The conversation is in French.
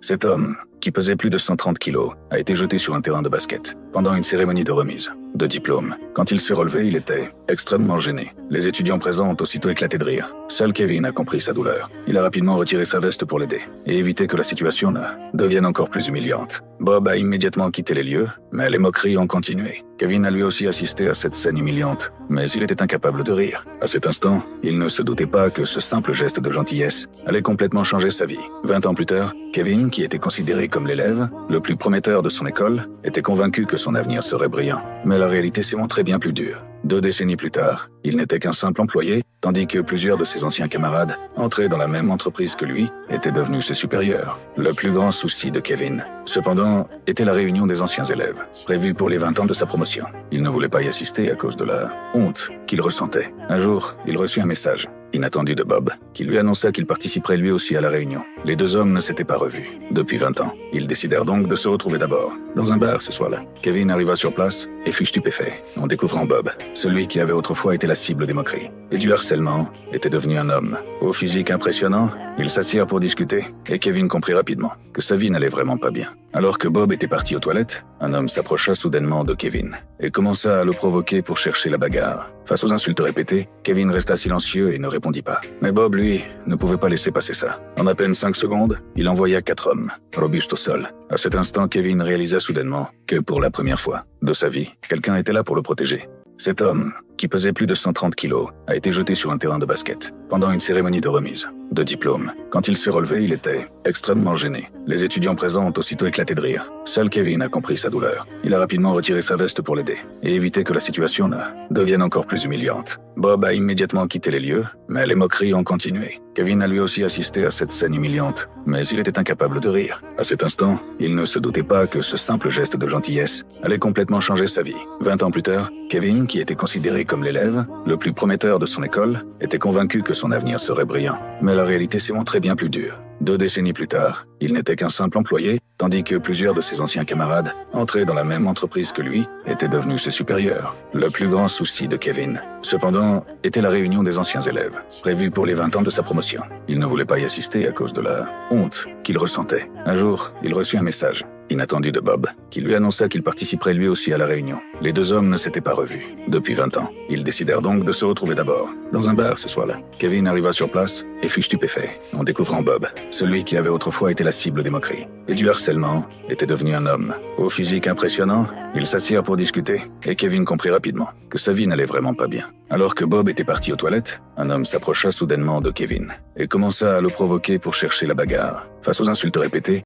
Cet homme, qui pesait plus de 130 kilos, a été jeté sur un terrain de basket pendant une cérémonie de remise de diplôme. Quand il s'est relevé, il était extrêmement gêné. Les étudiants présents ont aussitôt éclaté de rire. Seul Kevin a compris sa douleur. Il a rapidement retiré sa veste pour l'aider et éviter que la situation ne devienne encore plus humiliante. Bob a immédiatement quitté les lieux, mais les moqueries ont continué. Kevin a lui aussi assisté à cette scène humiliante, mais il était incapable de rire. À cet instant, il ne se doutait pas que ce simple geste de gentillesse allait complètement changer sa vie. 20 ans plus tard, Kevin, qui était considéré comme l'élève le plus prometteur de son école, était convaincu que son avenir serait brillant. Mais la réalité s'est montrée bien plus dure. 2 décennies plus tard, il n'était qu'un simple employé, tandis que plusieurs de ses anciens camarades, entrés dans la même entreprise que lui, étaient devenus ses supérieurs. Le plus grand souci de Kevin, cependant, était la réunion des anciens élèves, prévue pour les 20 ans de sa promotion. Il ne voulait pas y assister à cause de la honte qu'il ressentait. Un jour, il reçut un message inattendu de Bob, qui lui annonça qu'il participerait lui aussi à la réunion. Les 2 hommes ne s'étaient pas revus depuis 20 ans. Ils décidèrent donc de se retrouver d'abord dans un bar ce soir-là. Kevin arriva sur place et fut stupéfait en découvrant Bob, celui qui avait autrefois été la cible des moqueries et du harcèlement, était devenu un homme. Au physique impressionnant, ils s'assirent pour discuter et Kevin comprit rapidement que sa vie n'allait vraiment pas bien. Alors que Bob était parti aux toilettes, un homme s'approcha soudainement de Kevin et commença à le provoquer pour chercher la bagarre. Face aux insultes répétées, Kevin resta silencieux et ne répondit pas. Mais Bob, lui, ne pouvait pas laisser passer ça. En à peine 5 secondes, il envoya 4 hommes, robustes au sol. À cet instant, Kevin réalisa soudainement que pour la première fois de sa vie, quelqu'un était là pour le protéger. Cet homme, qui pesait plus de 130 kilos, a été jeté sur un terrain de basket pendant une cérémonie de remise de diplôme. Quand il s'est relevé, il était extrêmement gêné. Les étudiants présents ont aussitôt éclaté de rire. Seul Kevin a compris sa douleur. Il a rapidement retiré sa veste pour l'aider et éviter que la situation ne devienne encore plus humiliante. Bob a immédiatement quitté les lieux, mais les moqueries ont continué. Kevin a lui aussi assisté à cette scène humiliante, mais il était incapable de rire. À cet instant, il ne se doutait pas que ce simple geste de gentillesse allait complètement changer sa vie. 20 ans plus tard, Kevin, qui était considéré comme l'élève le plus prometteur de son école, était convaincu que son avenir serait brillant. Mais la réalité s'est montrée bien plus dure. 2 décennies plus tard, il n'était qu'un simple employé, tandis que plusieurs de ses anciens camarades, entrés dans la même entreprise que lui, étaient devenus ses supérieurs. Le plus grand souci de Kevin, cependant, était la réunion des anciens élèves, prévue pour les 20 ans de sa promotion. Il ne voulait pas y assister à cause de la honte qu'il ressentait. Un jour, il reçut un message inattendu de Bob, qui lui annonça qu'il participerait lui aussi à la réunion. Les 2 hommes ne s'étaient pas revus depuis 20 ans. Ils décidèrent donc de se retrouver d'abord dans un bar ce soir-là. Kevin arriva sur place et fut stupéfait en découvrant Bob, celui qui avait autrefois été la cible des moqueries et du harcèlement, était devenu un homme. Au physique impressionnant, ils s'assirent pour discuter et Kevin comprit rapidement que sa vie n'allait vraiment pas bien. Alors que Bob était parti aux toilettes, un homme s'approcha soudainement de Kevin et commença à le provoquer pour chercher la bagarre. Face aux insultes répétées,